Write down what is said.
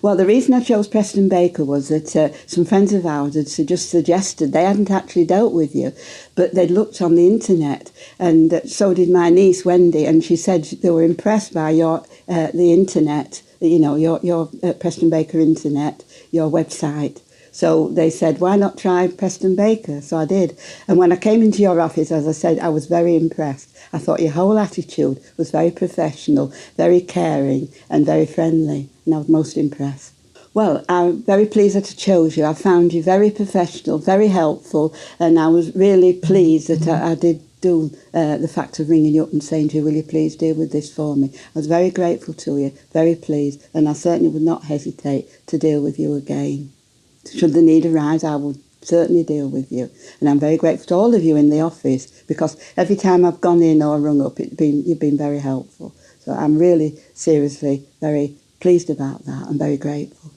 Well, the reason I chose Preston Baker was that some friends of ours had just suggested, they hadn't actually dealt with you, but they'd looked on the internet, and so did my niece Wendy, and she said they were impressed by your the internet, your Preston Baker internet, your website. So they said, why not try Preston Baker? So I did. And when I came into your office, as I said, I was very impressed. I thought your whole attitude was very professional, very caring and very friendly. And I was most impressed. Well, I'm very pleased that I chose you. I found you very professional, very helpful. And I was really pleased that I did do the fact of ringing you up and saying to you, will you please deal with this for me? I was very grateful to you, very pleased. And I certainly would not hesitate to deal with you again. Should the need arise, I will certainly deal with you. And I'm very grateful to all of you in the office, because every time I've gone in or rung up, you've been very helpful. So I'm really, seriously, very pleased about that. I'm very grateful.